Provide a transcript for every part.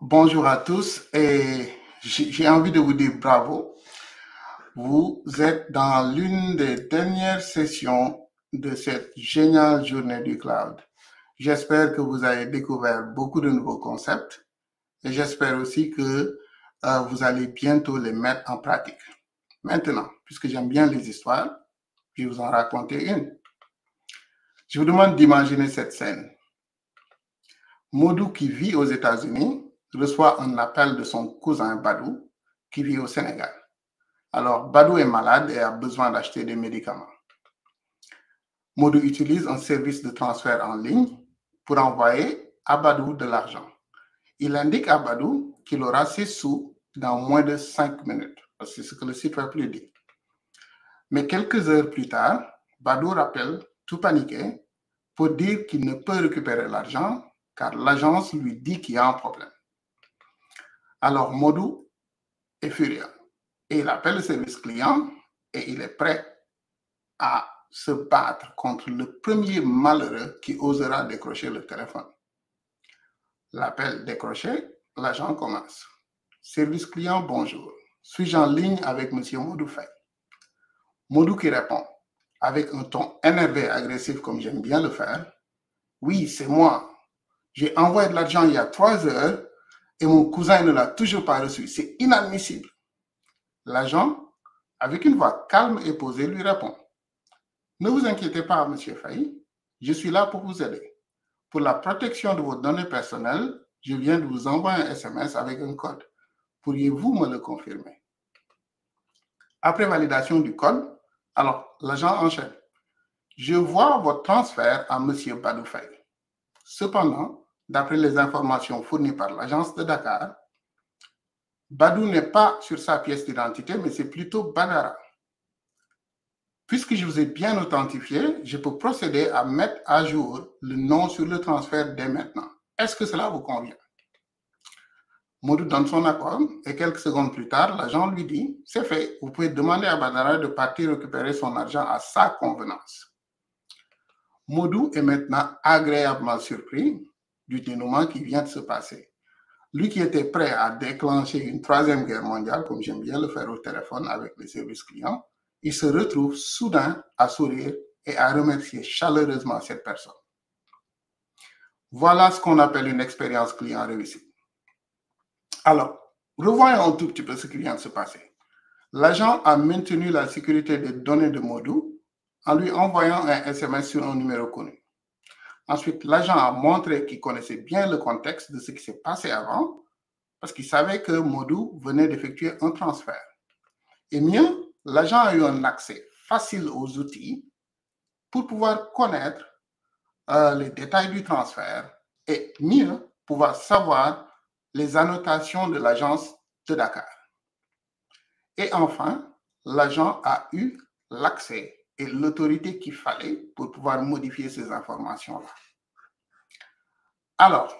Bonjour à tous et j'ai envie de vous dire bravo. Vous êtes dans l'une des dernières sessions de cette géniale journée du cloud. J'espère que vous avez découvert beaucoup de nouveaux concepts et j'espère aussi que vous allez bientôt les mettre en pratique. Maintenant, puisque j'aime bien les histoires, je vais vous en raconter une. Je vous demande d'imaginer cette scène. Modou, qui vit aux États-Unis, reçoit un appel de son cousin Badou, qui vit au Sénégal. Alors, Badou est malade et a besoin d'acheter des médicaments. Modou utilise un service de transfert en ligne pour envoyer à Badou de l'argent. Il indique à Badou qu'il aura ses sous dans moins de 5 minutes. C'est ce que le site web lui dit. Mais quelques heures plus tard, Badou rappelle, tout paniqué, pour dire qu'il ne peut récupérer l'argent car l'agence lui dit qu'il y a un problème. Alors, Modou est furieux et il appelle le service client et il est prêt à se battre contre le premier malheureux qui osera décrocher le téléphone. L'appel décroché, l'agent commence. Service client, bonjour. Suis-je en ligne avec monsieur Modou Faye? Modou qui répond, avec un ton énervé et agressif comme j'aime bien le faire. Oui, c'est moi. J'ai envoyé de l'argent il y a 3 heures et mon cousin ne l'a toujours pas reçu. C'est inadmissible. L'agent, avec une voix calme et posée, lui répond. Ne vous inquiétez pas, monsieur Faye. Je suis là pour vous aider. Pour la protection de vos données personnelles, je viens de vous envoyer un SMS avec un code. Pourriez-vous me le confirmer? Après validation du code, alors l'agent enchaîne. Je vois votre transfert à monsieur Badou Faye. Cependant, d'après les informations fournies par l'agence de Dakar, Badou n'est pas sur sa pièce d'identité, mais c'est plutôt Badara. Puisque je vous ai bien authentifié, je peux procéder à mettre à jour le nom sur le transfert dès maintenant. Est-ce que cela vous convient? Modou donne son accord et quelques secondes plus tard, l'agent lui dit « C'est fait, vous pouvez demander à Badara de partir récupérer son argent à sa convenance. » Modou est maintenant agréablement surpris du dénouement qui vient de se passer. Lui qui était prêt à déclencher une 3e guerre mondiale, comme j'aime bien le faire au téléphone avec les services clients, il se retrouve soudain à sourire et à remercier chaleureusement cette personne. Voilà ce qu'on appelle une expérience client réussie. Alors, revoyons un tout petit peu ce qui vient de se passer. L'agent a maintenu la sécurité des données de Modou en lui envoyant un SMS sur un numéro connu. Ensuite, l'agent a montré qu'il connaissait bien le contexte de ce qui s'est passé avant parce qu'il savait que Modou venait d'effectuer un transfert. Et mieux, l'agent a eu un accès facile aux outils pour pouvoir connaître les détails du transfert et mieux pouvoir savoir les annotations de l'agence de Dakar. Et enfin, l'agent a eu l'accès et l'autorité qu'il fallait pour pouvoir modifier ces informations-là. Alors,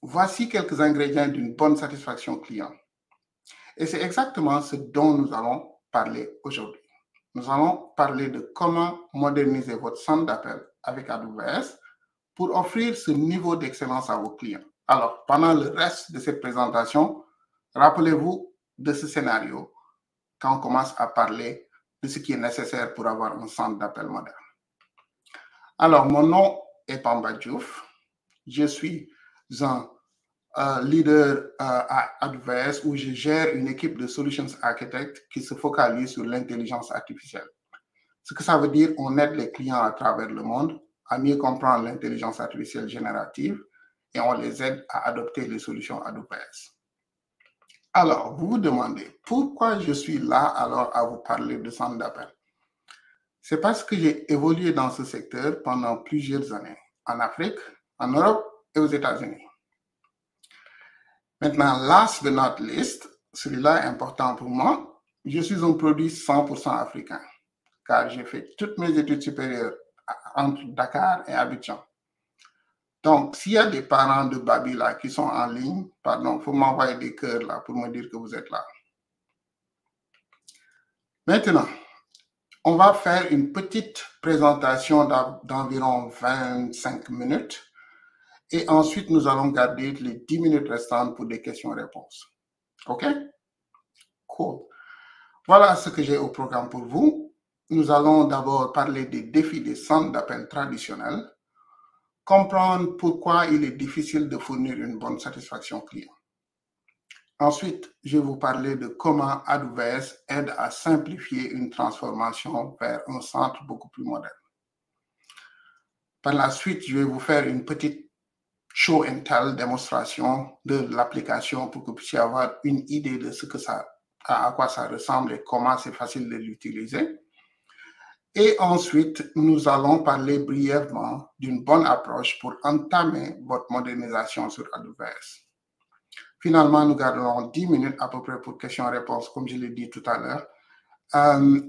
voici quelques ingrédients d'une bonne satisfaction client. Et c'est exactement ce dont nous allons parler aujourd'hui. Nous allons parler de comment moderniser votre centre d'appel avec AWS pour offrir ce niveau d'excellence à vos clients. Alors, pendant le reste de cette présentation, rappelez-vous de ce scénario quand on commence à parler de ce qui est nécessaire pour avoir un centre d'appel moderne. Alors, mon nom est Pamba Diouf. Je suis un leader à AWS où je gère une équipe de Solutions Architects qui se focalise sur l'intelligence artificielle. Ce que ça veut dire, on aide les clients à travers le monde à mieux comprendre l'intelligence artificielle générative et on les aide à adopter les solutions AWS. Alors, vous vous demandez pourquoi je suis là alors à vous parler de centre d'appel. C'est parce que j'ai évolué dans ce secteur pendant plusieurs années, en Afrique, en Europe et aux États-Unis. Maintenant, last but not least, celui-là est important pour moi, je suis un produit 100% africain, car j'ai fait toutes mes études supérieures entre Dakar et Abidjan. Donc, s'il y a des parents de Babi là qui sont en ligne, pardon, il faut m'envoyer des cœurs là pour me dire que vous êtes là. Maintenant, on va faire une petite présentation d'environ 25 minutes Et ensuite, nous allons garder les 10 minutes restantes pour des questions-réponses. OK? Cool. Voilà ce que j'ai au programme pour vous. Nous allons d'abord parler des défis des centres d'appel traditionnels, comprendre pourquoi il est difficile de fournir une bonne satisfaction client. Ensuite, je vais vous parler de comment AWS aide à simplifier une transformation vers un centre beaucoup plus moderne. Par la suite, je vais vous faire une petite show and tell démonstration de l'application pour que vous puissiez avoir une idée de ce que à quoi ça ressemble et comment c'est facile de l'utiliser. Et ensuite, nous allons parler brièvement d'une bonne approche pour entamer votre modernisation sur AWS. Finalement, nous garderons 10 minutes à peu près pour questions-réponses, comme je l'ai dit tout à l'heure.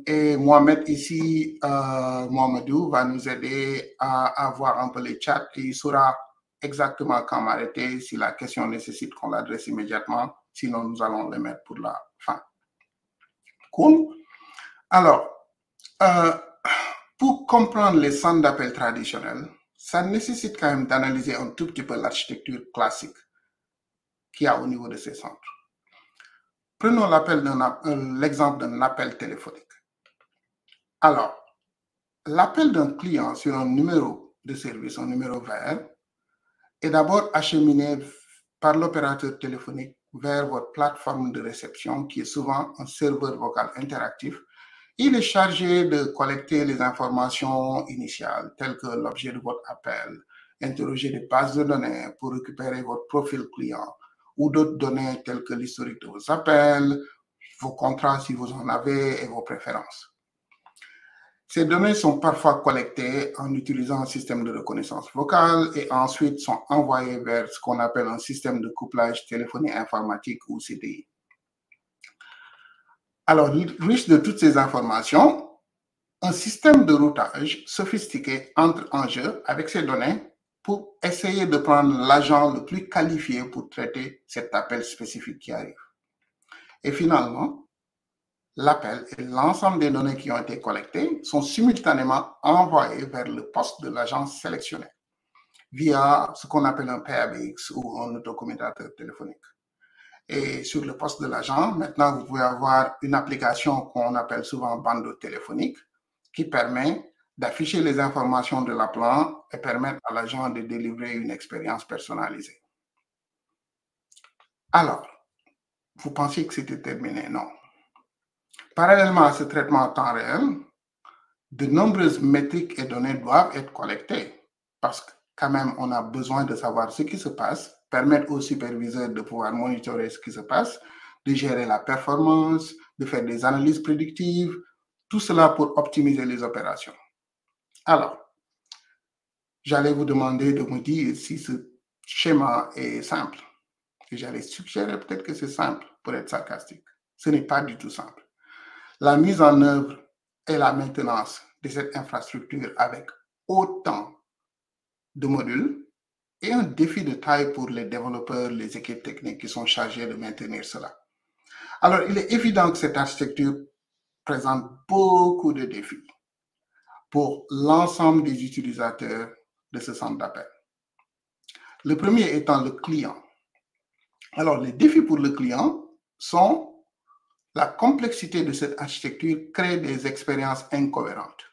Et Mohamed ici, Mohamedou, va nous aider à voir un peu les chats et il saura exactement quand m'arrêter si la question nécessite qu'on l'adresse immédiatement. Sinon, nous allons le mettre pour la fin. Cool. Alors, pour comprendre les centres d'appel traditionnels, ça nécessite quand même d'analyser un tout petit peu l'architecture classique qu'il y a au niveau de ces centres. Prenons l'exemple d'un appel téléphonique. Alors, l'appel d'un client sur un numéro de service, un numéro vert, est d'abord acheminé par l'opérateur téléphonique vers votre plateforme de réception, qui est souvent un serveur vocal interactif. Il est chargé de collecter les informations initiales, telles que l'objet de votre appel, interroger des bases de données pour récupérer votre profil client, ou d'autres données telles que l'historique de vos appels, vos contrats si vous en avez et vos préférences. Ces données sont parfois collectées en utilisant un système de reconnaissance vocale et ensuite sont envoyées vers ce qu'on appelle un système de couplage téléphonie informatique ou CTI. Alors, riche de toutes ces informations, un système de routage sophistiqué entre en jeu avec ces données pour essayer de prendre l'agent le plus qualifié pour traiter cet appel spécifique qui arrive. Et finalement, l'appel et l'ensemble des données qui ont été collectées sont simultanément envoyées vers le poste de l'agent sélectionné via ce qu'on appelle un PABX ou un autocommutateur téléphonique. Et sur le poste de l'agent, maintenant, vous pouvez avoir une application qu'on appelle souvent bandeau téléphonique qui permet d'afficher les informations de l'appelant et permettre à l'agent de délivrer une expérience personnalisée. Alors, vous pensiez que c'était terminé? Non. Parallèlement à ce traitement en temps réel, de nombreuses métriques et données doivent être collectées parce que quand même, on a besoin de savoir ce qui se passe, permettre aux superviseurs de pouvoir monitorer ce qui se passe, de gérer la performance, de faire des analyses prédictives, tout cela pour optimiser les opérations. Alors, j'allais vous demander de me dire si ce schéma est simple. Et j'allais suggérer peut-être que c'est simple pour être sarcastique. Ce n'est pas du tout simple. La mise en œuvre et la maintenance de cette infrastructure avec autant de modules est un défi de taille pour les développeurs, les équipes techniques qui sont chargées de maintenir cela. Alors, il est évident que cette architecture présente beaucoup de défis pour l'ensemble des utilisateurs de ce centre d'appel. Le premier étant le client. Alors, les défis pour le client sont la complexité de cette architecture crée des expériences incohérentes.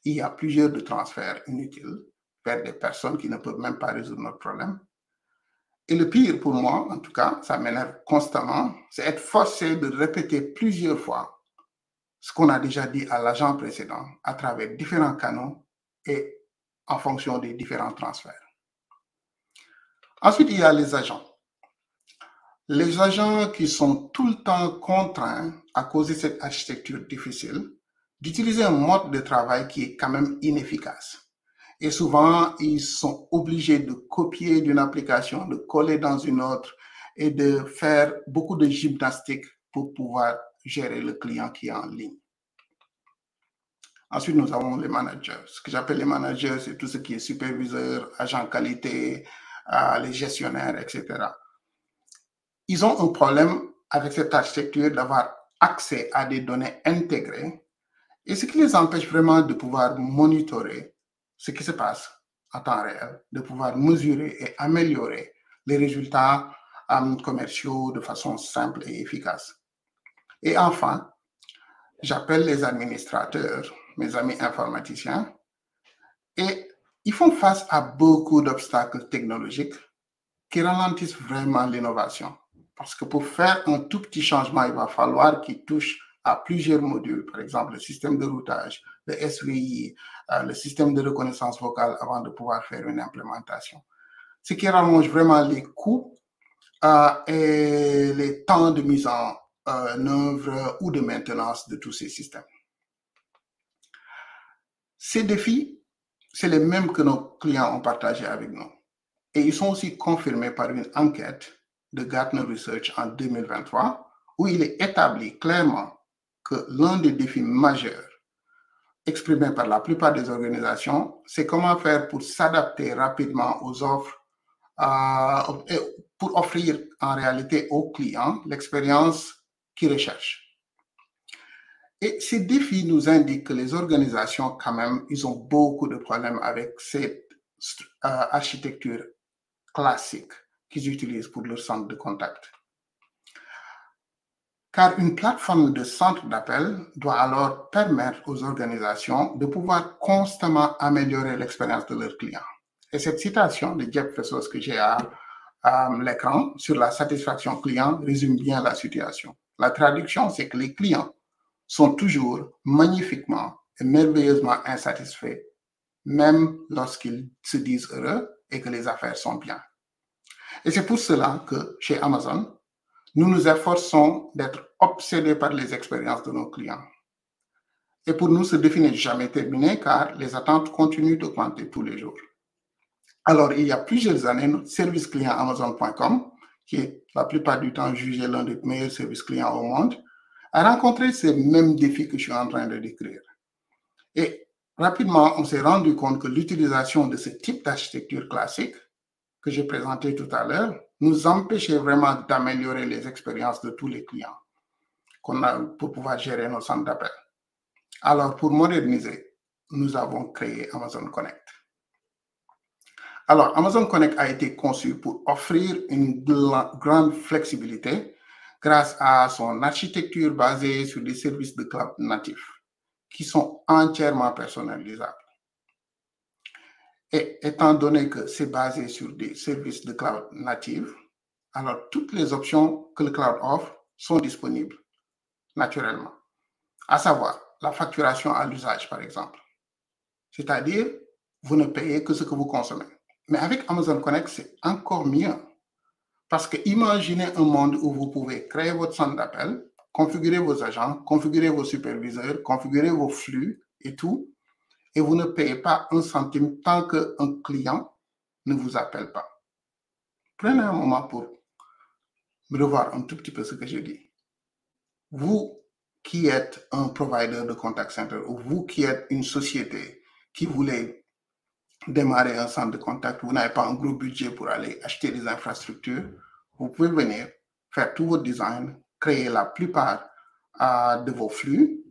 Il y a plusieurs de transferts inutiles vers des personnes qui ne peuvent même pas résoudre notre problème. Et le pire pour moi, en tout cas, ça m'énerve constamment, c'est être forcé de répéter plusieurs fois ce qu'on a déjà dit à l'agent précédent à travers différents canaux et en fonction des différents transferts. Ensuite, il y a les agents. Les agents qui sont tout le temps contraints, à cause de cette architecture difficile, d'utiliser un mode de travail qui est quand même inefficace. Et souvent, ils sont obligés de copier d'une application, de coller dans une autre et de faire beaucoup de gymnastique pour pouvoir gérer le client qui est en ligne. Ensuite, nous avons les managers. Ce que j'appelle les managers, c'est tout ce qui est superviseur, agent qualité, les gestionnaires, etc. Ils ont un problème avec cette architecture d'avoir accès à des données intégrées et ce qui les empêche vraiment de pouvoir monitorer ce qui se passe en temps réel, de pouvoir mesurer et améliorer les résultats commerciaux de façon simple et efficace. Et enfin, j'appelle les administrateurs, mes amis informaticiens, et ils font face à beaucoup d'obstacles technologiques qui ralentissent vraiment l'innovation. Parce que pour faire un tout petit changement, il va falloir qu'il touche à plusieurs modules, par exemple le système de routage, le SVI, le système de reconnaissance vocale avant de pouvoir faire une implémentation. Ce qui rallonge vraiment les coûts et les temps de mise en œuvre ou de maintenance de tous ces systèmes. Ces défis, c'est les mêmes que nos clients ont partagés avec nous. Et ils sont aussi confirmés par une enquête de Gartner Research en 2023, où il est établi clairement que l'un des défis majeurs exprimés par la plupart des organisations, c'est comment faire pour s'adapter rapidement aux offres, pour offrir en réalité aux clients l'expérience qu'ils recherchent. Et ces défis nous indiquent que les organisations, quand même, ils ont beaucoup de problèmes avec cette architecture classique qu'ils utilisent pour leur centre de contact. Car une plateforme de centre d'appel doit alors permettre aux organisations de pouvoir constamment améliorer l'expérience de leurs clients. Et cette citation de Jeff Bezos que j'ai à l'écran sur la satisfaction client résume bien la situation. La traduction, c'est que les clients sont toujours magnifiquement et merveilleusement insatisfaits, même lorsqu'ils se disent heureux et que les affaires sont bien. Et c'est pour cela que chez Amazon, nous nous efforçons d'être obsédés par les expériences de nos clients. Et pour nous, ce défi n'est jamais terminé car les attentes continuent d'augmenter tous les jours. Alors, il y a plusieurs années, notre service client Amazon.com, qui est la plupart du temps jugé l'un des meilleurs services clients au monde, a rencontré ces mêmes défis que je suis en train de décrire. Et rapidement, on s'est rendu compte que l'utilisation de ce type d'architecture classique que j'ai présenté tout à l'heure nous empêchait vraiment d'améliorer les expériences de tous les clients qu'on a pour pouvoir gérer nos centres d'appel. Alors, pour moderniser, nous avons créé Amazon Connect. Alors, Amazon Connect a été conçu pour offrir une grande flexibilité grâce à son architecture basée sur des services de cloud natifs qui sont entièrement personnalisables. Et étant donné que c'est basé sur des services de cloud natifs, alors toutes les options que le cloud offre sont disponibles naturellement, à savoir la facturation à l'usage, par exemple. C'est-à-dire, vous ne payez que ce que vous consommez. Mais avec Amazon Connect, c'est encore mieux. Parce que imaginez un monde où vous pouvez créer votre centre d'appel, configurer vos agents, configurer vos superviseurs, configurer vos flux et tout, et vous ne payez pas un centime tant qu'un client ne vous appelle pas. Prenez un moment pour revoir un tout petit peu ce que je dis. Vous qui êtes un provider de contact center ou vous qui êtes une société qui voulait démarrer un centre de contact, vous n'avez pas un gros budget pour aller acheter des infrastructures, vous pouvez venir faire tout votre design, créer la plupart de vos flux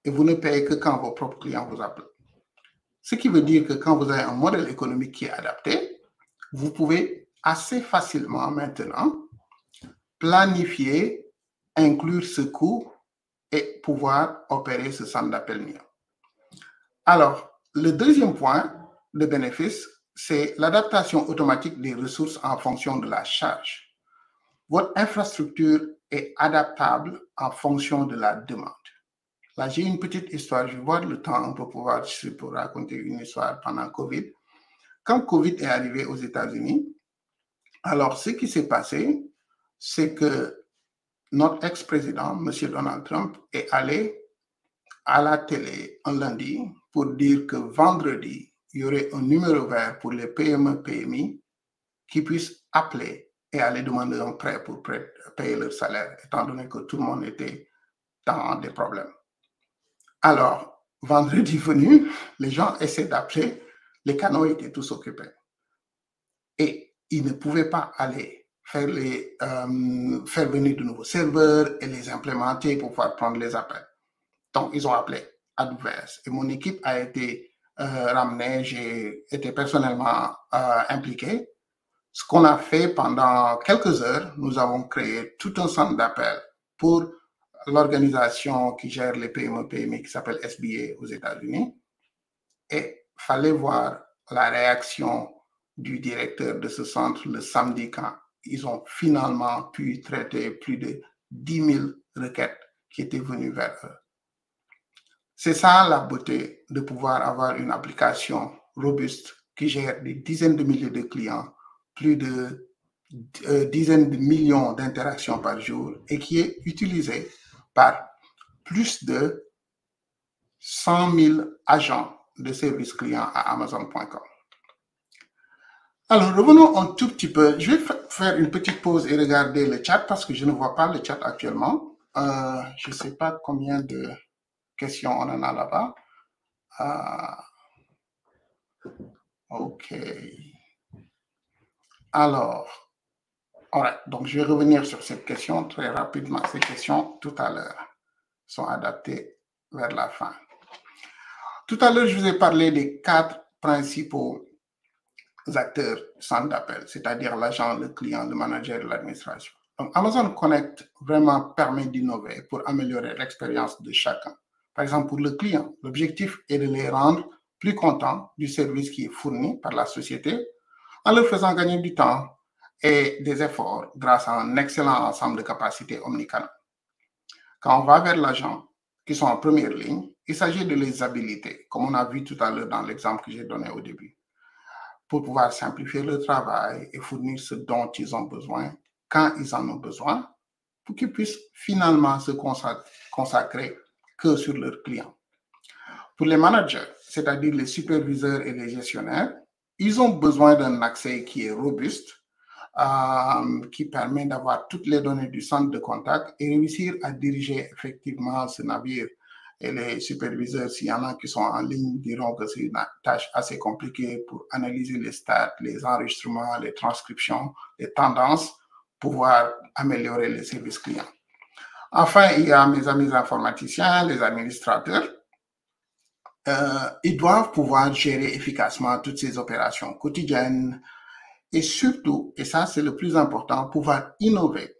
et vous ne payez que quand vos propres clients vous appellent. Ce qui veut dire que quand vous avez un modèle économique qui est adapté, vous pouvez assez facilement maintenant planifier, inclure ce coût et pouvoir opérer ce centre d'appel mieux. Alors, le deuxième point de bénéfice, c'est l'adaptation automatique des ressources en fonction de la charge. Votre infrastructure est adaptable en fonction de la demande. Là, j'ai une petite histoire, je vais voir le temps, on peut pouvoir pour raconter une histoire pendant Covid. Quand Covid est arrivé aux États-Unis, alors ce qui s'est passé, c'est que notre ex-président, M. Donald Trump, est allé à la télé un lundi pour dire que vendredi, il y aurait un numéro vert pour les PME, PMI qui puissent appeler et aller demander un prêt pour payer leur salaire, étant donné que tout le monde était dans des problèmes. Alors, vendredi venu, les gens essaient d'appeler, les canaux étaient tous occupés. Et ils ne pouvaient pas aller faire venir de nouveaux serveurs et les implémenter pour pouvoir prendre les appels. Donc, ils ont appelé AWS. Et mon équipe a été ramené, j'ai été personnellement impliqué. Ce qu'on a fait pendant quelques heures, nous avons créé tout un centre d'appel pour l'organisation qui gère les PME qui s'appelle SBA aux États-Unis. Et il fallait voir la réaction du directeur de ce centre le samedi quand ils ont finalement pu traiter plus de 10 000 requêtes qui étaient venues vers eux. C'est ça la beauté de pouvoir avoir une application robuste qui gère des dizaines de milliers de clients, plus de dizaines de millions d'interactions par jour et qui est utilisée par plus de 100 000 agents de service client à Amazon.com. Alors, revenons un tout petit peu. Je vais faire une petite pause et regarder le chat parce que je ne vois pas le chat actuellement. Je ne sais pas combien de questions on en a là-bas. OK. Alors, right. Donc je vais revenir sur cette question très rapidement. Ces questions, tout à l'heure, sont adaptées vers la fin. Tout à l'heure, je vous ai parlé des 4 principaux acteurs du centre d'appel, c'est-à-dire l'agent, le client, le manager et l'administration. Donc, Amazon Connect vraiment permet d'innover pour améliorer l'expérience de chacun. Par exemple, pour le client, l'objectif est de les rendre plus contents du service qui est fourni par la société en leur faisant gagner du temps et des efforts grâce à un excellent ensemble de capacités omnicanales. Quand on va vers l'agent, qui sont en première ligne, il s'agit de les habiliter, comme on a vu tout à l'heure dans l'exemple que j'ai donné au début, pour pouvoir simplifier le travail et fournir ce dont ils ont besoin quand ils en ont besoin, pour qu'ils puissent finalement se consacrer que sur leurs clients. Pour les managers, c'est-à-dire les superviseurs et les gestionnaires, ils ont besoin d'un accès qui est robuste, qui permet d'avoir toutes les données du centre de contact et réussir à diriger effectivement ce navire. Et les superviseurs, s'il y en a qui sont en ligne, diront que c'est une tâche assez compliquée pour analyser les stats, les enregistrements, les transcriptions, les tendances, pouvoir améliorer les services clients. Enfin, il y a mes amis informaticiens, les administrateurs. Ils doivent pouvoir gérer efficacement toutes ces opérations quotidiennes et surtout, et ça c'est le plus important, pouvoir innover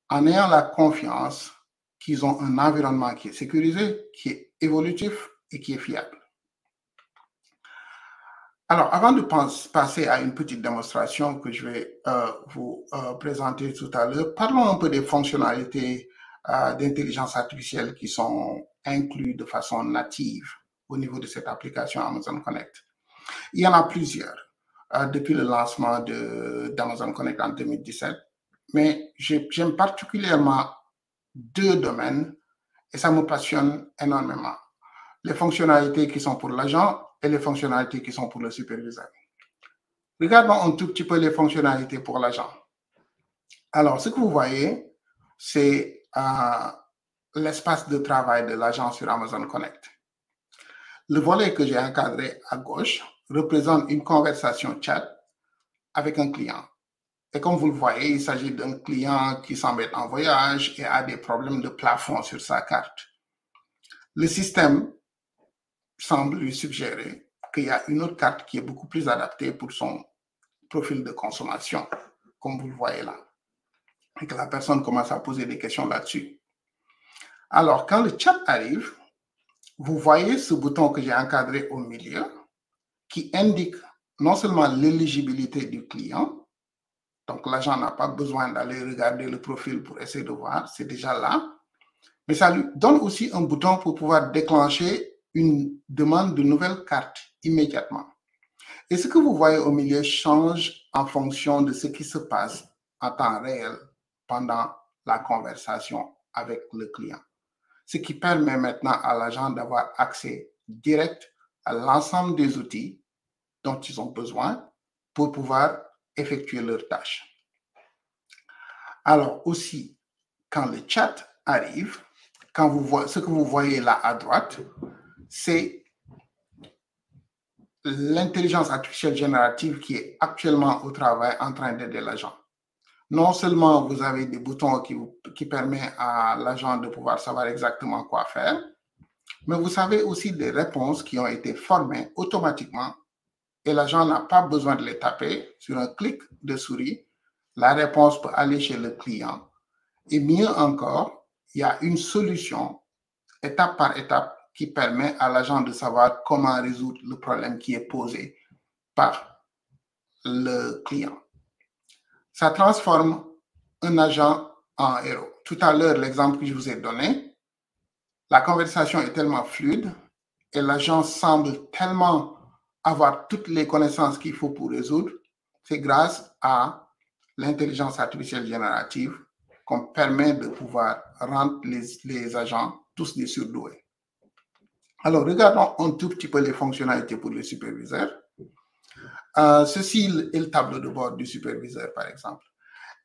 en ayant la confiance qu'ils ont un environnement qui est sécurisé, qui est évolutif et qui est fiable. Alors, avant de passer à une petite démonstration que je vais vous présenter tout à l'heure, parlons un peu des fonctionnalités d'intelligence artificielle qui sont incluses de façon native au niveau de cette application Amazon Connect. Il y en a plusieurs depuis le lancement d'Amazon Connect en 2017, mais j'aime particulièrement 2 domaines et ça me passionne énormément. Les fonctionnalités qui sont pour l'agent et les fonctionnalités qui sont pour le superviseur. Regardons un tout petit peu les fonctionnalités pour l'agent. Alors, ce que vous voyez, c'est l'espace de travail de l'agent sur Amazon Connect. Le volet que j'ai encadré à gauche représente une conversation chat avec un client. Et comme vous le voyez, il s'agit d'un client qui semble être en voyage et a des problèmes de plafond sur sa carte. Le système semble lui suggérer qu'il y a une autre carte qui est beaucoup plus adaptée pour son profil de consommation, comme vous le voyez là. Et que la personne commence à poser des questions là-dessus. Alors, quand le chat arrive, vous voyez ce bouton que j'ai encadré au milieu qui indique non seulement l'éligibilité du client, donc l'agent n'a pas besoin d'aller regarder le profil pour essayer de voir, c'est déjà là, mais ça lui donne aussi un bouton pour pouvoir déclencher une demande de nouvelle carte immédiatement. Et ce que vous voyez au milieu change en fonction de ce qui se passe en temps réel pendant la conversation avec le client. Ce qui permet maintenant à l'agent d'avoir accès direct à l'ensemble des outils dont ils ont besoin pour pouvoir effectuer leurs tâches. Alors aussi, quand le chat arrive, ce que vous voyez là à droite, c'est l'intelligence artificielle générative qui est actuellement au travail en train d'aider l'agent. Non seulement vous avez des boutons qui permettent à l'agent de pouvoir savoir exactement quoi faire, Mais vous savez aussi des réponses qui ont été formées automatiquement et l'agent n'a pas besoin de les taper. Sur un clic de souris, la réponse peut aller chez le client. Et mieux encore, il y a une solution étape par étape qui permet à l'agent de savoir comment résoudre le problème qui est posé par le client. Ça transforme un agent en héros. Tout à l'heure, l'exemple que je vous ai donné, la conversation est tellement fluide et l'agent semble tellement avoir toutes les connaissances qu'il faut pour résoudre. C'est grâce à l'intelligence artificielle générative qu'on permet de pouvoir rendre les agents tous des surdoués. Alors, regardons un tout petit peu les fonctionnalités pour le superviseur. Ceci est le tableau de bord du superviseur, par exemple.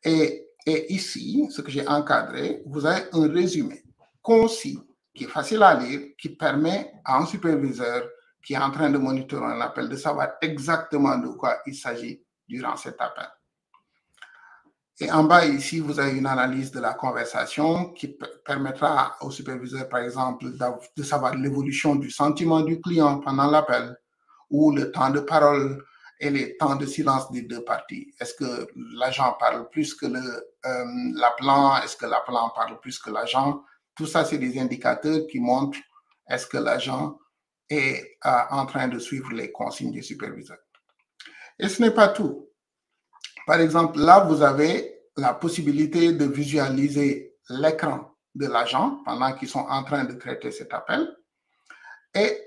Et ici, ce que j'ai encadré, vous avez un résumé concis, qui est facile à lire, qui permet à un superviseur qui est en train de monitorer un appel de savoir exactement de quoi il s'agit durant cet appel. Et en bas ici, vous avez une analyse de la conversation qui permettra au superviseur, par exemple, de savoir l'évolution du sentiment du client pendant l'appel ou le temps de parole et les temps de silence des deux parties. Est-ce que l'agent parle plus que l'appelant? Est-ce que l'appelant parle plus que l'agent? Tout ça, c'est des indicateurs qui montrent est-ce que l'agent est en train de suivre les consignes du superviseur. Et ce n'est pas tout. Par exemple, là, vous avez la possibilité de visualiser l'écran de l'agent pendant qu'ils sont en train de traiter cet appel. Et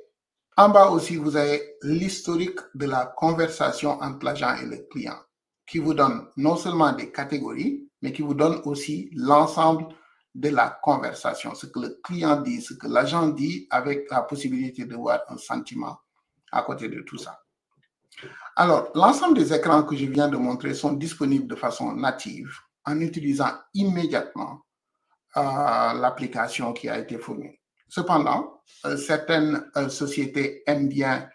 en bas aussi, vous avez l'historique de la conversation entre l'agent et le client, qui vous donne non seulement des catégories, mais qui vous donne aussi l'ensemble de la conversation, ce que le client dit, ce que l'agent dit, avec la possibilité de voir un sentiment à côté de tout ça. Alors, l'ensemble des écrans que je viens de montrer sont disponibles de façon native en utilisant immédiatement l'application qui a été fournie. Cependant, certaines sociétés aiment bien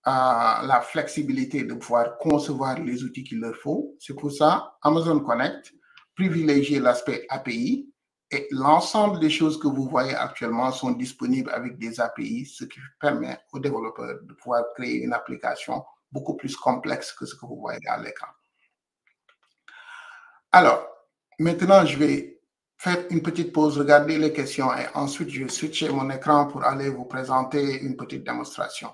la flexibilité de pouvoir concevoir les outils qu'il leur faut. C'est pour ça, Amazon Connect privilégie l'aspect API et l'ensemble des choses que vous voyez actuellement sont disponibles avec des API, ce qui permet aux développeurs de pouvoir créer une application beaucoup plus complexe que ce que vous voyez à l'écran. Alors, maintenant, je vais faire une petite pause, regarder les questions et ensuite je vais switcher mon écran pour aller vous présenter une petite démonstration.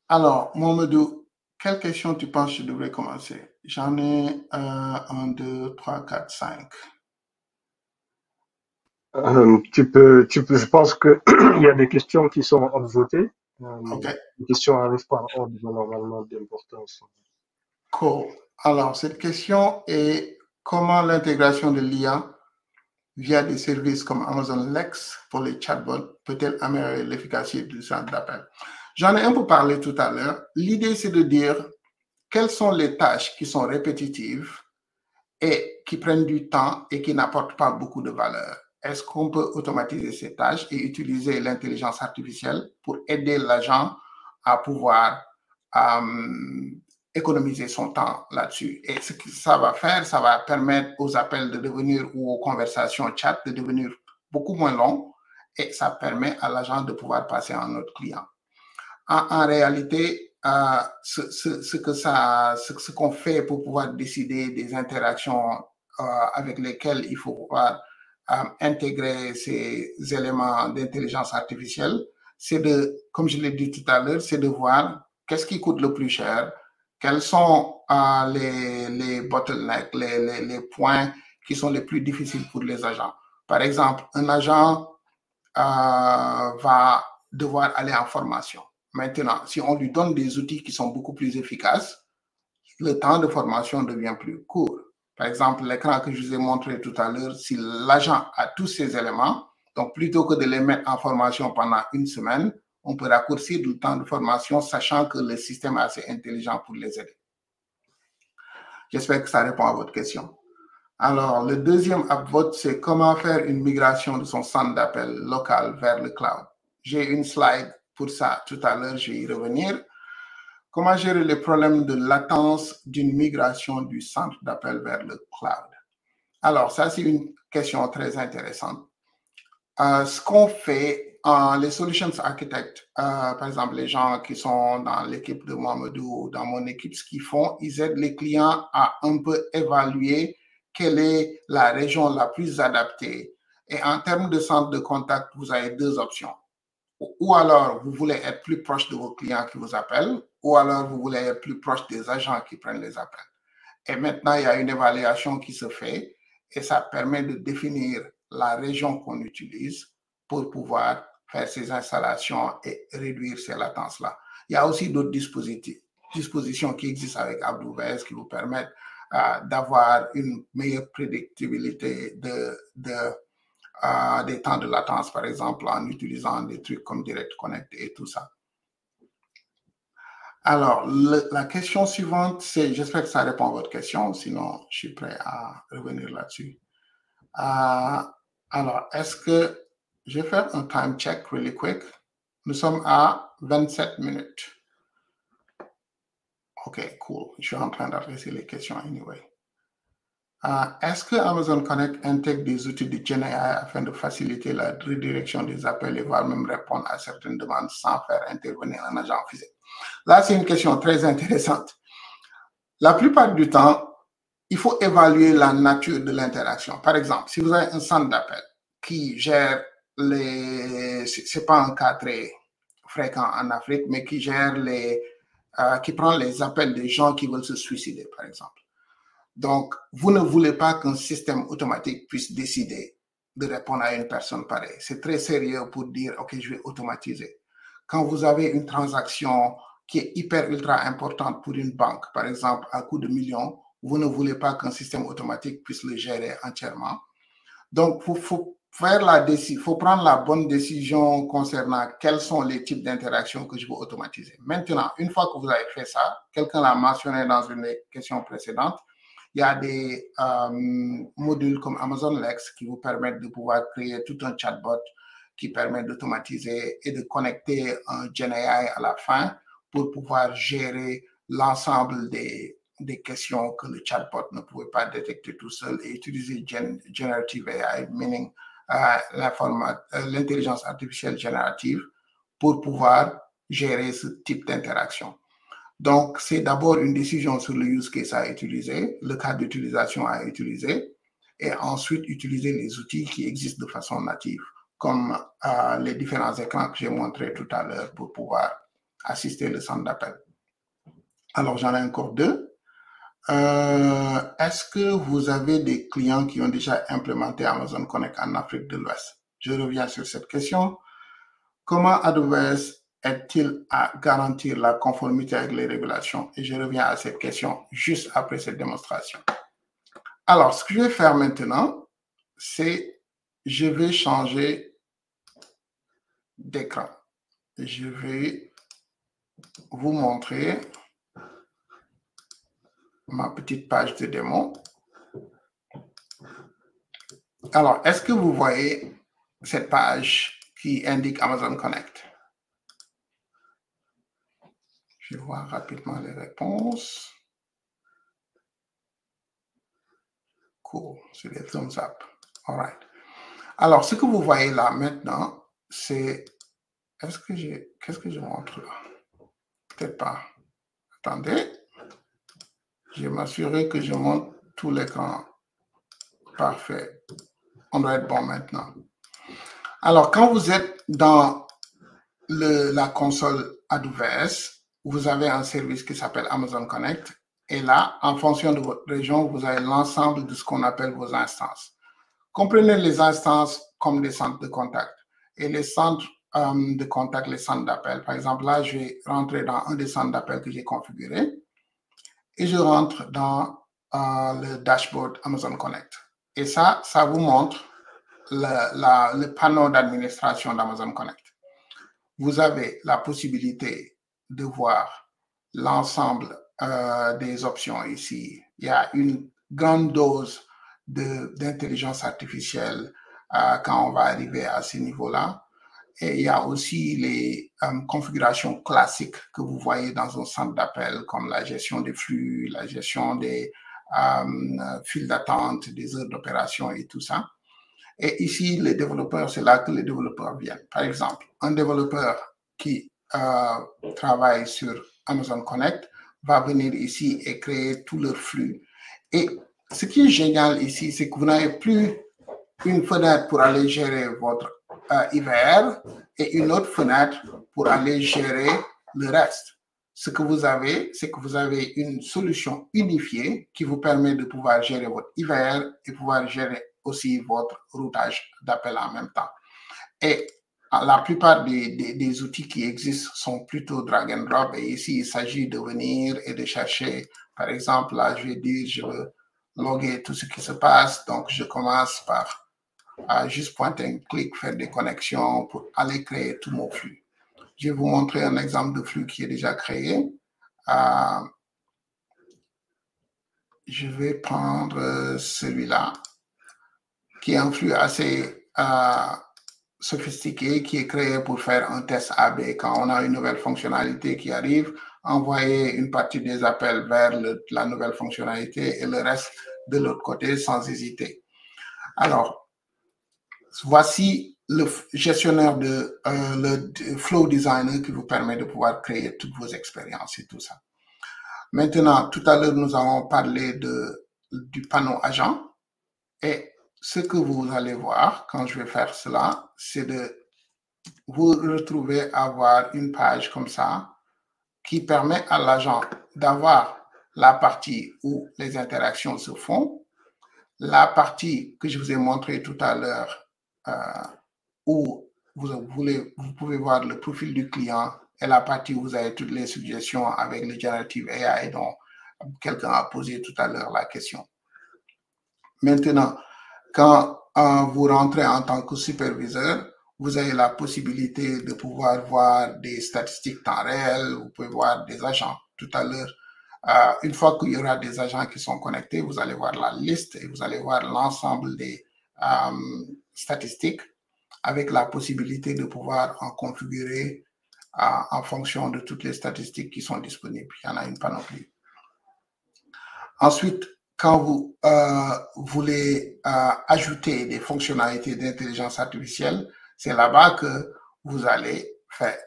Alors, Mamadou, quelle question tu penses que je devrais commencer? J'en ai 1, 2, 3, 4, 5. Je pense que il y a des questions qui sont votées. OK. Les questions arrivent par ordre normalement d'importance. Cool. Alors, cette question est comment l'intégration de l'IA via des services comme Amazon Lex pour les chatbots peut-elle améliorer l'efficacité du centre d'appel? J'en ai un peu parlé tout à l'heure. L'idée, c'est de dire quelles sont les tâches qui sont répétitives et qui prennent du temps et qui n'apportent pas beaucoup de valeur. Est-ce qu'on peut automatiser ces tâches et utiliser l'intelligence artificielle pour aider l'agent à pouvoir économiser son temps là-dessus? Et ce que ça va faire, ça va permettre aux appels de devenir ou aux conversations chat de devenir beaucoup moins longs et ça permet à l'agent de pouvoir passer à un autre client. En réalité, ce qu'on fait pour pouvoir décider des interactions avec lesquelles il faut pouvoir intégrer ces éléments d'intelligence artificielle, c'est de, comme je l'ai dit tout à l'heure, c'est de voir qu'est-ce qui coûte le plus cher, quels sont les bottlenecks, les points qui sont les plus difficiles pour les agents. Par exemple, un agent va devoir aller en formation. Maintenant, si on lui donne des outils qui sont beaucoup plus efficaces, le temps de formation devient plus court. Par exemple, l'écran que je vous ai montré tout à l'heure, si l'agent a tous ces éléments, donc plutôt que de les mettre en formation pendant une semaine, on peut raccourcir le temps de formation, sachant que le système est assez intelligent pour les aider. J'espère que ça répond à votre question. Alors, le deuxième upvote, c'est comment faire une migration de son centre d'appel local vers le cloud. J'ai une slide pour ça tout à l'heure, je vais y revenir. Comment gérer les problèmes de latence d'une migration du centre d'appel vers le cloud? Alors, ça, c'est une question très intéressante. Ce qu'on fait les solutions architects, par exemple, les gens qui sont dans l'équipe de Mamadou ou dans mon équipe, ce qu'ils font, ils aident les clients à un peu évaluer quelle est la région la plus adaptée. Et en termes de centre de contact, vous avez deux options. Ou alors, vous voulez être plus proche de vos clients qui vous appellent, ou alors vous voulez être plus proche des agents qui prennent les appels. Et maintenant, il y a une évaluation qui se fait et ça permet de définir la région qu'on utilise pour pouvoir faire ces installations et réduire ces latences-là. Il y a aussi d'autres dispositions qui existent avec AWS qui vous permettent d'avoir une meilleure prédictibilité des temps de latence, par exemple, en utilisant des trucs comme Direct Connect et tout ça. Alors, la question suivante, c'est, j'espère que ça répond à votre question, sinon je suis prêt à revenir là-dessus. Alors, est-ce que je vais faire un time check really quick? Nous sommes à 27 minutes. OK, cool. Je suis en train d'adresser les questions anyway. Est-ce que Amazon Connect intègre des outils de GenAI afin de faciliter la redirection des appels et voire même répondre à certaines demandes sans faire intervenir un agent physique? Là, c'est une question très intéressante. La plupart du temps, il faut évaluer la nature de l'interaction. Par exemple, si vous avez un centre d'appel qui gère c'est pas un cas très fréquent en Afrique, mais qui gère qui prend les appels des gens qui veulent se suicider, par exemple. Donc, vous ne voulez pas qu'un système automatique puisse décider de répondre à une personne pareille. C'est très sérieux pour dire, OK, je vais automatiser. Quand vous avez une transaction qui est hyper ultra importante pour une banque, par exemple, à coût de millions, vous ne voulez pas qu'un système automatique puisse le gérer entièrement. Donc, il faut prendre la bonne décision concernant quels sont les types d'interactions que je veux automatiser. Maintenant, une fois que vous avez fait ça, quelqu'un l'a mentionné dans une question précédente, il y a des modules comme Amazon Lex qui vous permettent de pouvoir créer tout un chatbot qui permet d'automatiser et de connecter un GenAI à la fin pour pouvoir gérer l'ensemble des questions que le chatbot ne pouvait pas détecter tout seul et utiliser Generative AI, meaning l'intelligence artificielle générative, pour pouvoir gérer ce type d'interaction. Donc, c'est d'abord une décision sur le use case à utiliser, le cas d'utilisation à utiliser, et ensuite utiliser les outils qui existent de façon native, comme les différents écrans que j'ai montrés tout à l'heure pour pouvoir assister le centre d'appel. Alors, j'en ai encore deux. Est-ce que vous avez des clients qui ont déjà implémenté Amazon Connect en Afrique de l'Ouest? Je reviens sur cette question. Comment AWS aide-t-il à garantir la conformité avec les régulations? Et je reviens à cette question juste après cette démonstration. Alors, ce que je vais faire maintenant, c'est je vais changer d'écran. Je vais vous montrer ma petite page de démo. Alors, est-ce que vous voyez cette page qui indique Amazon Connect? Je vais voir rapidement les réponses. Cool, c'est des thumbs up. All right. Alors, ce que vous voyez là maintenant, c'est... Qu'est-ce que je montre là? Peut-être pas. Attendez. Je vais m'assurer que je monte tout l'écran. Parfait. On doit être bon maintenant. Alors, quand vous êtes dans la console AWS, vous avez un service qui s'appelle Amazon Connect. Et là, en fonction de votre région, vous avez l'ensemble de ce qu'on appelle vos instances. Comprenez les instances comme des centres de contact. Et les centres de contact, les centres d'appel. Par exemple, là, je vais rentrer dans un des centres d'appel que j'ai configuré. Et je rentre dans le dashboard Amazon Connect. Et ça vous montre le panneau d'administration d'Amazon Connect. Vous avez la possibilité de voir l'ensemble des options ici. Il y a une grande dose d'intelligence artificielle quand on va arriver à ce niveau-là. Et il y a aussi les configurations classiques que vous voyez dans un centre d'appel, comme la gestion des flux, la gestion des files d'attente, des heures d'opération et tout ça. Et ici, les développeurs, c'est là que les développeurs viennent. Par exemple, un développeur qui travaille sur Amazon Connect va venir ici et créer tout leur flux. Et ce qui est génial ici, c'est que vous n'avez plus une fenêtre pour aller gérer votre IVR et une autre fenêtre pour aller gérer le reste. Ce que vous avez, c'est que vous avez une solution unifiée qui vous permet de pouvoir gérer votre IVR et pouvoir gérer aussi votre routage d'appel en même temps. Et la plupart des outils qui existent sont plutôt drag and drop. Et ici, il s'agit de venir et de chercher. Par exemple, là, je vais dire, je veux loguer tout ce qui se passe. Donc, je commence par juste pointer un clic, faire des connexions pour aller créer tout mon flux. Je vais vous montrer un exemple de flux qui est déjà créé. Je vais prendre celui-là, qui est un flux assez sophistiqué, qui est créé pour faire un test AB. Quand on a une nouvelle fonctionnalité qui arrive, envoyer une partie des appels vers la nouvelle fonctionnalité et le reste de l'autre côté sans hésiter. Alors, voici le gestionnaire le Flow Designer qui vous permet de pouvoir créer toutes vos expériences et tout ça. Maintenant, tout à l'heure, nous avons parlé du panneau agent. Et ce que vous allez voir quand je vais faire cela, c'est de vous retrouver à avoir une page comme ça qui permet à l'agent d'avoir la partie où les interactions se font, la partie que je vous ai montré tout à l'heure où vous pouvez voir le profil du client et la partie où vous avez toutes les suggestions avec le Generative AI dont quelqu'un a posé tout à l'heure la question. Maintenant, quand vous rentrez en tant que superviseur, vous avez la possibilité de pouvoir voir des statistiques temps réel, vous pouvez voir des agents. Tout à l'heure, une fois qu'il y aura des agents qui sont connectés, vous allez voir la liste et vous allez voir l'ensemble des statistiques avec la possibilité de pouvoir en configurer en fonction de toutes les statistiques qui sont disponibles. Il y en a une panoplie. Ensuite, quand vous voulez ajouter des fonctionnalités d'intelligence artificielle, c'est là-bas que vous allez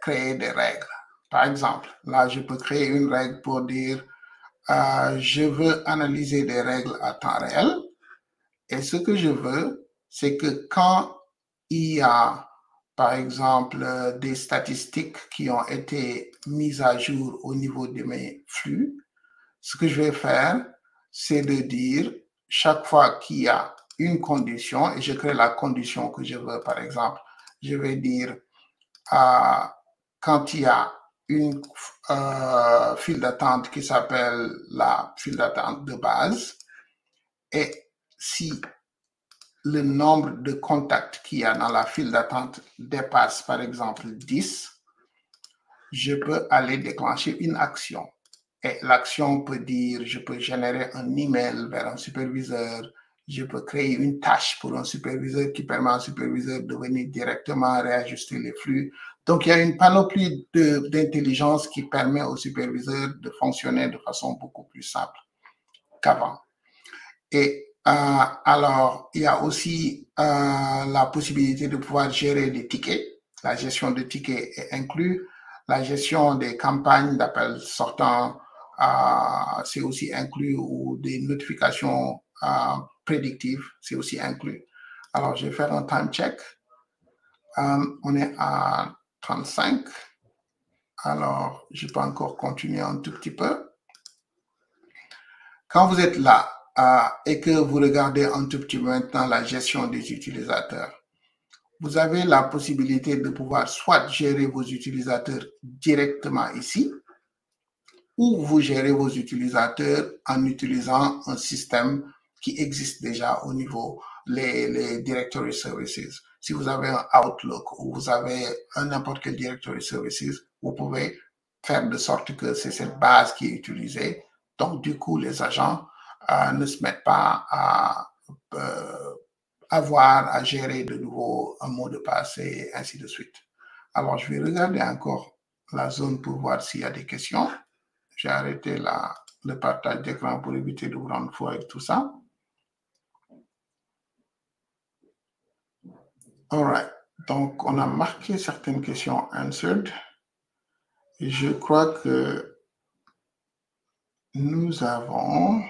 créer des règles. Par exemple, là, je peux créer une règle pour dire je veux analyser des règles à temps réel. Et ce que je veux, c'est que quand il y a, par exemple, des statistiques qui ont été mises à jour au niveau de mes flux, ce que je vais faire, c'est de dire chaque fois qu'il y a une condition, et je crée la condition que je veux, par exemple, je vais dire quand il y a une file d'attente qui s'appelle la file d'attente de base, et si le nombre de contacts qu'il y a dans la file d'attente dépasse, par exemple, 10, je peux aller déclencher une action. Et l'action peut dire, je peux générer un email vers un superviseur, je peux créer une tâche pour un superviseur qui permet à un superviseur de venir directement réajuster les flux. Donc, il y a une panoplie d'intelligence qui permet au superviseur de fonctionner de façon beaucoup plus simple qu'avant. Et alors, il y a aussi la possibilité de pouvoir gérer des tickets. La gestion de tickets est inclue. La gestion des campagnes d'appels sortants, c'est aussi inclus, ou des notifications prédictives, c'est aussi inclus. Alors, je vais faire un time check. On est à 35. Alors, je peux encore continuer un tout petit peu. Quand vous êtes là et que vous regardez un tout petit peu maintenant la gestion des utilisateurs, vous avez la possibilité de pouvoir soit gérer vos utilisateurs directement ici, ou vous gérez vos utilisateurs en utilisant un système qui existe déjà au niveau les directory services. Si vous avez un Outlook ou vous avez n'importe quel directory services, vous pouvez faire de sorte que c'est cette base qui est utilisée. Donc, du coup, les agents ne se mettent pas à avoir à gérer de nouveau un mot de passe et ainsi de suite. Alors, je vais regarder encore la zone pour voir s'il y a des questions. J'ai arrêté le partage d'écran pour éviter de vous rendre fou avec tout ça. All right. Donc, on a marqué certaines questions answered. Et je crois que nous avons...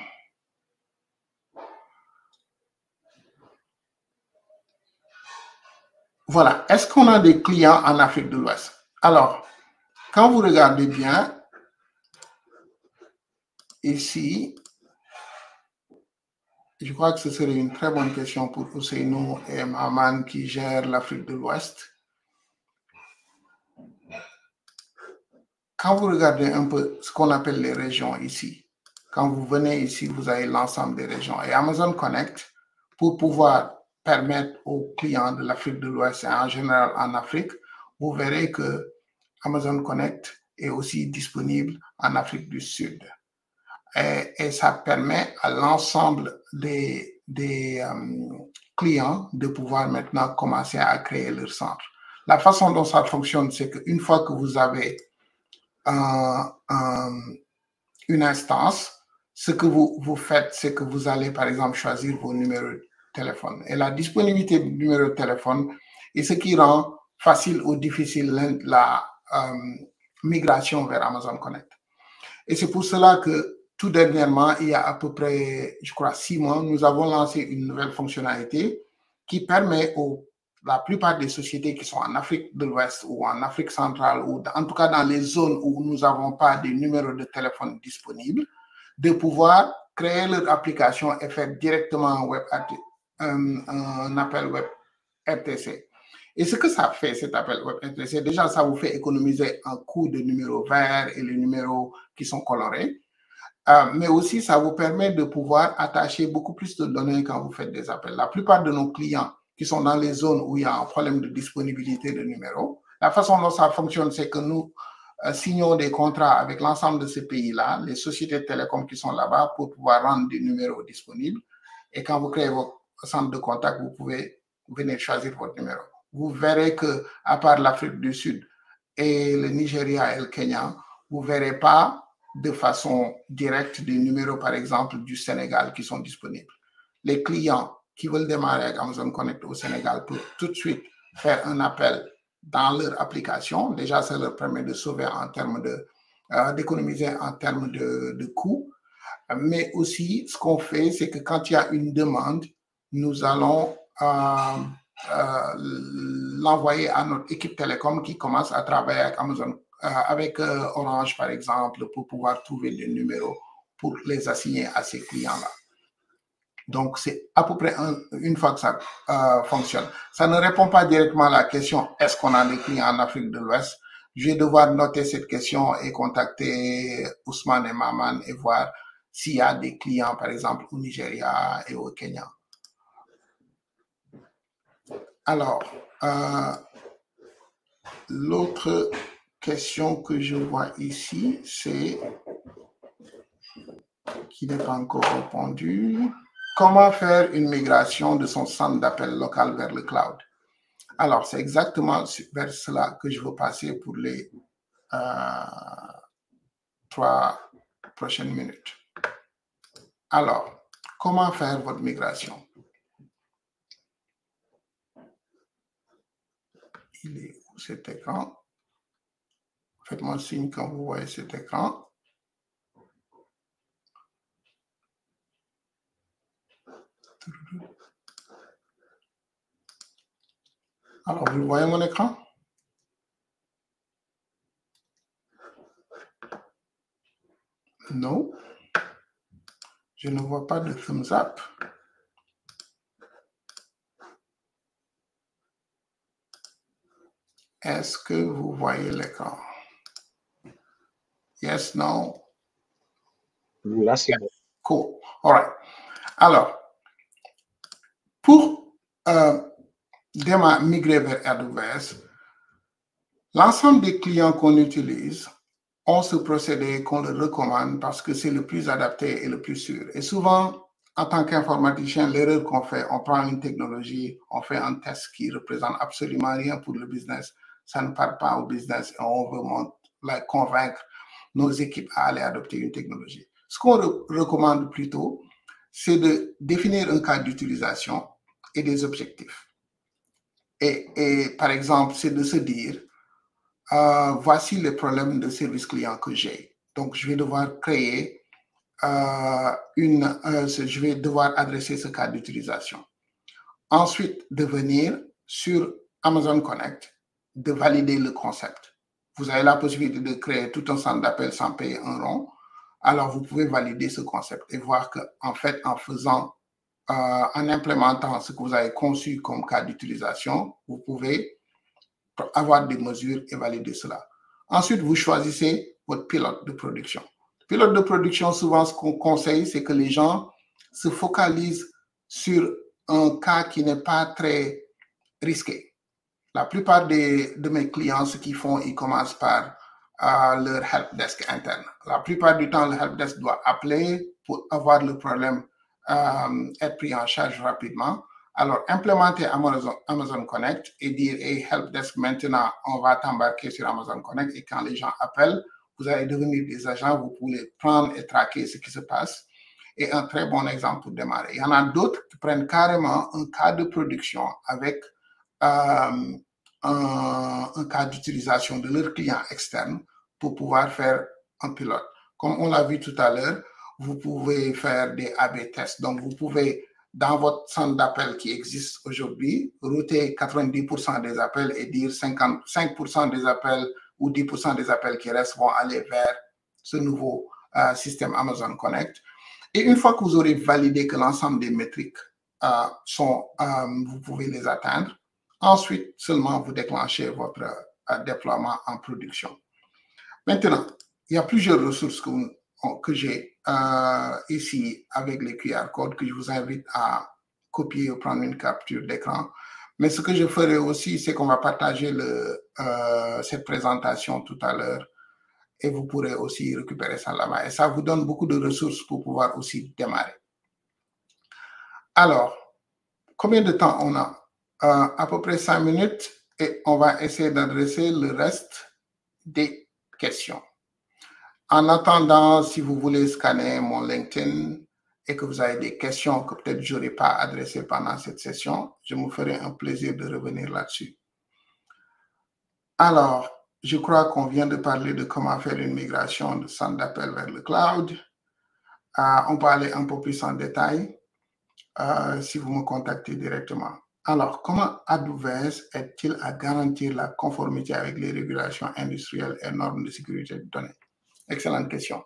Voilà. Est-ce qu'on a des clients en Afrique de l'Ouest? Alors, quand vous regardez bien, ici, je crois que ce serait une très bonne question pour Ousseynou et Maman qui gèrent l'Afrique de l'Ouest. Quand vous regardez un peu ce qu'on appelle les régions ici, quand vous venez ici, vous avez l'ensemble des régions. Et Amazon Connect, pour pouvoir permettre aux clients de l'Afrique de l'Ouest et en général en Afrique, vous verrez que Amazon Connect est aussi disponible en Afrique du Sud. Et ça permet à l'ensemble des clients de pouvoir maintenant commencer à créer leur centre. La façon dont ça fonctionne, c'est qu'une fois que vous avez une instance, ce que vous faites, c'est que vous allez, par exemple, choisir vos numéros de téléphone. Et la disponibilité du numéro de téléphone est ce qui rend facile ou difficile la migration vers Amazon Connect. Et c'est pour cela que tout dernièrement, il y a à peu près, je crois, 6 mois, nous avons lancé une nouvelle fonctionnalité qui permet la plupart des sociétés qui sont en Afrique de l'Ouest ou en Afrique centrale, ou en tout cas dans les zones où nous n'avons pas de numéros de téléphone disponibles, de pouvoir créer leur application et faire directement un appel web RTC. Et ce que ça fait, cet appel web RTC, déjà, ça vous fait économiser un coût de numéros verts et les numéros qui sont colorés. Mais aussi, ça vous permet de pouvoir attacher beaucoup plus de données quand vous faites des appels. La plupart de nos clients qui sont dans les zones où il y a un problème de disponibilité de numéros, la façon dont ça fonctionne, c'est que nous signons des contrats avec l'ensemble de ces pays-là, les sociétés de télécom qui sont là-bas, pour pouvoir rendre des numéros disponibles. Et quand vous créez votre centre de contact, vous pouvez venir choisir votre numéro. Vous verrez qu'à part l'Afrique du Sud et le Nigeria et le Kenya, vous ne verrez pas de façon directe des numéros, par exemple, du Sénégal qui sont disponibles. Les clients qui veulent démarrer avec Amazon Connect au Sénégal peuvent tout de suite faire un appel dans leur application. Déjà, ça leur permet de sauver en termes d'économiser en termes de coûts. Mais aussi, ce qu'on fait, c'est que quand il y a une demande, nous allons l'envoyer à notre équipe télécom qui commence à travailler avec Amazon, avec Orange, par exemple, pour pouvoir trouver des numéros pour les assigner à ces clients-là. Donc, c'est à peu près une fois que ça fonctionne. Ça ne répond pas directement à la question « Est-ce qu'on a des clients en Afrique de l'Ouest ?» Je vais devoir noter cette question et contacter Ousmane et Maman et voir s'il y a des clients, par exemple, au Nigeria et au Kenya. Alors, l'autre question que je vois ici, c'est, qui n'est pas encore répondu, comment faire une migration de son centre d'appel local vers le cloud? Alors, c'est exactement vers cela que je veux passer pour les 3 prochaines minutes. Alors, comment faire votre migration? Il est où cet écran? Faites-moi signe quand vous voyez cet écran. Alors, vous voyez mon écran? Non. Je ne vois pas de thumbs up. Est-ce que vous voyez l'écran? Yes, no? Là, c'est bon. Cool. All right. Alors, pour migrer vers AWS, l'ensemble des clients qu'on utilise ont ce procédé qu'on le recommande parce que c'est le plus adapté et le plus sûr. Et souvent, en tant qu'informaticien, l'erreur qu'on fait, on prend une technologie, on fait un test qui représente absolument rien pour le business. Ça ne parle pas au business et on veut convaincre nos équipes à aller adopter une technologie. Ce qu'on recommande plutôt, c'est de définir un cadre d'utilisation et des objectifs. Et par exemple, c'est de se dire, voici les problèmes de service client que j'ai. Donc, je vais devoir créer je vais devoir adresser ce cas d'utilisation. Ensuite, de venir sur Amazon Connect, de valider le concept. Vous avez la possibilité de créer tout un centre d'appel sans payer un rond. Alors, vous pouvez valider ce concept et voir qu'en fait, en implémentant ce que vous avez conçu comme cas d'utilisation, vous pouvez avoir des mesures et valider cela. Ensuite, vous choisissez votre pilote de production. Pilote de production, souvent, ce qu'on conseille, c'est que les gens se focalisent sur un cas qui n'est pas très risqué. La plupart de mes clients, ce qu'ils font, ils commencent par leur helpdesk interne. La plupart du temps, le helpdesk doit appeler pour avoir le problème être pris en charge rapidement. Alors, implémenter Amazon Connect et dire, hey, helpdesk, maintenant, on va t'embarquer sur Amazon Connect et quand les gens appellent, vous allez devenir des agents, vous pouvez prendre et traquer ce qui se passe. Et un très bon exemple pour démarrer. Il y en a d'autres qui prennent carrément un cas de production avec un cas d'utilisation de leur client externe pour pouvoir faire un pilote. Comme on l'a vu tout à l'heure, vous pouvez faire des A/B tests. Donc, vous pouvez, dans votre centre d'appel qui existe aujourd'hui, router 90% des appels et dire 55% des appels ou 10% des appels qui restent vont aller vers ce nouveau système Amazon Connect. Et une fois que vous aurez validé que l'ensemble des métriques vous pouvez les atteindre, ensuite seulement vous déclenchez votre déploiement en production. Maintenant, il y a plusieurs ressources que j'ai ici avec les QR codes que je vous invite à copier ou prendre une capture d'écran. Mais ce que je ferai aussi, c'est qu'on va partager cette présentation tout à l'heure et vous pourrez aussi récupérer ça là-bas. Et ça vous donne beaucoup de ressources pour pouvoir aussi démarrer. Alors, combien de temps on a? À peu près 5 minutes et on va essayer d'adresser le reste des questions. En attendant, si vous voulez scanner mon LinkedIn et que vous avez des questions que peut-être je n'aurai pas adressées pendant cette session, je me ferai un plaisir de revenir là-dessus. Alors, je crois qu'on vient de parler de comment faire une migration de centre d'appel vers le cloud. On peut aller un peu plus en détail si vous me contactez directement. Alors, comment AWS aide-t-il à garantir la conformité avec les régulations industrielles et normes de sécurité de données? Excellente question.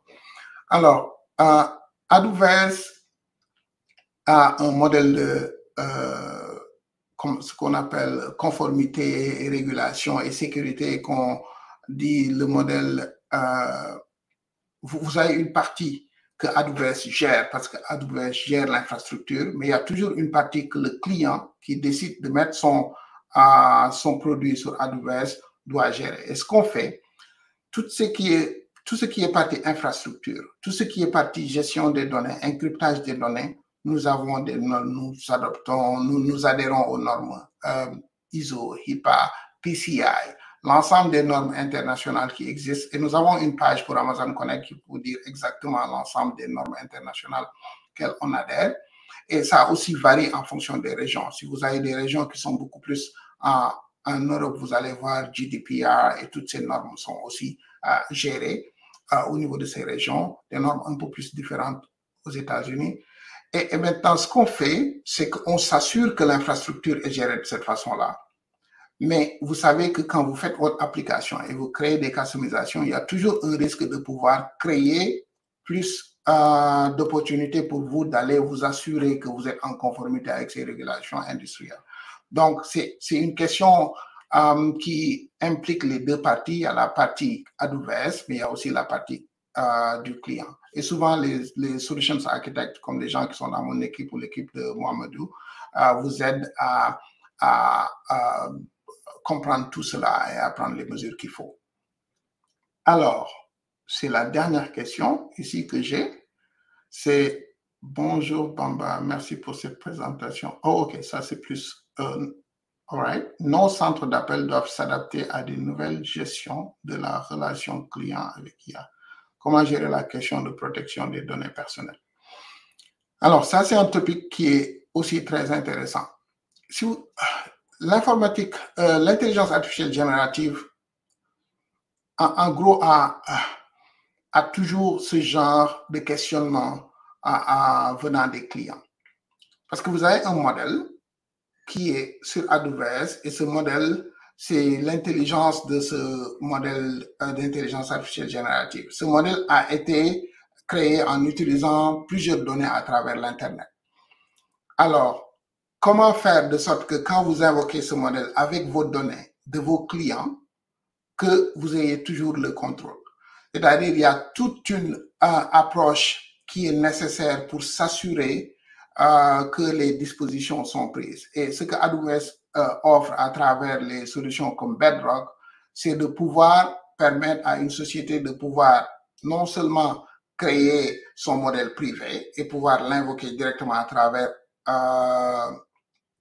Alors, AWS a un modèle de ce qu'on appelle conformité, régulation et sécurité, qu'on dit le modèle, vous avez une partie que AWS gère, parce que AWS gère l'infrastructure, mais il y a toujours une partie que le client qui décide de mettre son produit sur AWS doit gérer. Et ce qu'on fait, tout ce qui est partie infrastructure, tout ce qui est partie gestion des données, encryptage des données, nous adhérons aux normes ISO, HIPAA, PCI, l'ensemble des normes internationales qui existent. Et nous avons une page pour Amazon Connect qui peut dire exactement l'ensemble des normes internationales auxquelles on adhère. Et ça aussi varie en fonction des régions. Si vous avez des régions qui sont beaucoup plus en Europe, vous allez voir GDPR et toutes ces normes sont aussi gérées au niveau de ces régions, des normes un peu plus différentes aux États-Unis. Et maintenant, ce qu'on fait, c'est qu'on s'assure que l'infrastructure est gérée de cette façon-là. Mais vous savez que quand vous faites votre application et vous créez des customisations, il y a toujours un risque de pouvoir créer plus d'opportunités pour vous d'aller vous assurer que vous êtes en conformité avec ces régulations industrielles. Donc, c'est une question qui implique les deux parties. Il y a la partie AWS, mais il y a aussi la partie du client. Et souvent, les solutions architectes, comme les gens qui sont dans mon équipe ou l'équipe de Mohamedou, vous aident à comprendre tout cela et à prendre les mesures qu'il faut. Alors, c'est la dernière question ici que j'ai. C'est « Bonjour Bamba, merci pour cette présentation. » Oh, ok, ça c'est plus... all right. Nos centres d'appel doivent s'adapter à des nouvelles gestions de la relation client avec IA. Comment gérer la question de protection des données personnelles? Alors, ça, c'est un topic qui est aussi très intéressant. l'informatique, l'intelligence artificielle générative, en gros, a toujours ce genre de questionnement venant des clients. Parce que vous avez un modèle qui est sur AWS et ce modèle, c'est l'intelligence de ce modèle d'intelligence artificielle générative. Ce modèle a été créé en utilisant plusieurs données à travers l'Internet. Alors, comment faire de sorte que quand vous invoquez ce modèle avec vos données de vos clients, que vous ayez toujours le contrôle? C'est-à-dire, il y a toute une approche qui est nécessaire pour s'assurer que les dispositions sont prises. Et ce que AWS offre à travers les solutions comme Bedrock, c'est de pouvoir permettre à une société de pouvoir non seulement créer son modèle privé et pouvoir l'invoquer directement à travers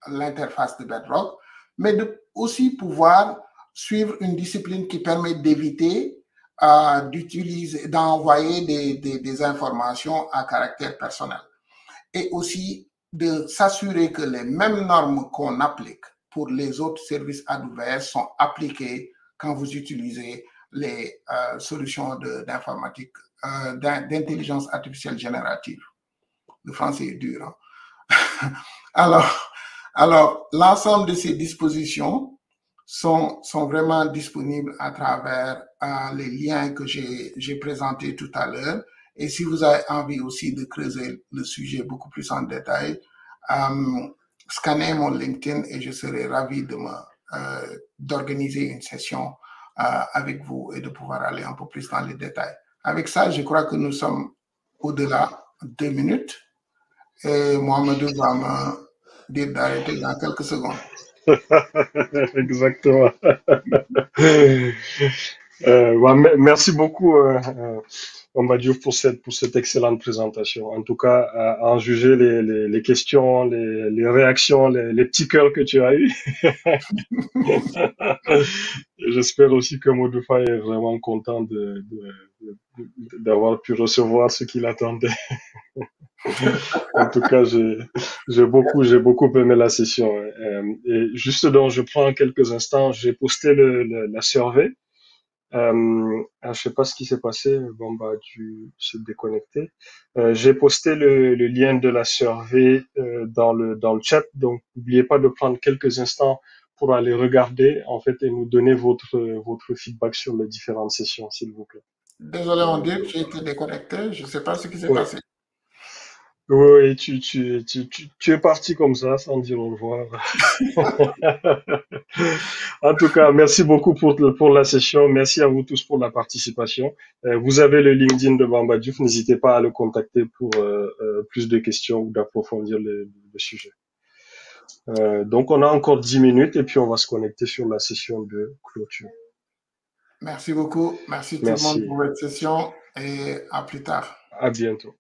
l'interface de Bedrock, mais de aussi pouvoir suivre une discipline qui permet d'éviter d'utiliser, d'envoyer des informations à caractère personnel. Et aussi de s'assurer que les mêmes normes qu'on applique pour les autres services AWS sont appliquées quand vous utilisez les solutions d'informatique, d'intelligence artificielle générative. Le français est dur. Hein? Alors l'ensemble de ces dispositions sont vraiment disponibles à travers les liens que j'ai présentés tout à l'heure. Et si vous avez envie aussi de creuser le sujet beaucoup plus en détail, scannez mon LinkedIn et je serai ravi d'organiser une session avec vous et de pouvoir aller un peu plus dans les détails. Avec ça, je crois que nous sommes au-delà de 2 minutes et Mohamedou va me dire d'arrêter dans quelques secondes. Exactement. Merci beaucoup, Bamba Diouf, pour cette excellente présentation. En tout cas, à en juger les questions, les réactions, les petits cœurs que tu as eus. J'espère aussi que Modoufa est vraiment content d'avoir pu recevoir ce qu'il attendait. En tout cas, j'ai beaucoup aimé la session. Et juste donc, je prends quelques instants. J'ai posté la survey. Je sais pas ce qui s'est passé. Bon, bah, tu s'est déconnecté. J'ai posté le lien de la survey dans le chat. Donc, n'oubliez pas de prendre quelques instants pour aller regarder, en fait, et nous donner votre feedback sur les différentes sessions, s'il vous plaît. Désolé, on dit que j'ai été déconnecté. Je ne sais pas ce qui s'est Ouais. passé. Oui, tu es parti comme ça, sans dire au revoir. En tout cas, merci beaucoup pour la session. Merci à vous tous pour la participation. Vous avez le LinkedIn de Bamba Diouf. N'hésitez pas à le contacter pour plus de questions ou d'approfondir le sujet. Donc, on a encore 10 minutes et puis on va se connecter sur la session de clôture. Merci beaucoup. Merci tout le monde Merci. pour votre session et à plus tard. À bientôt.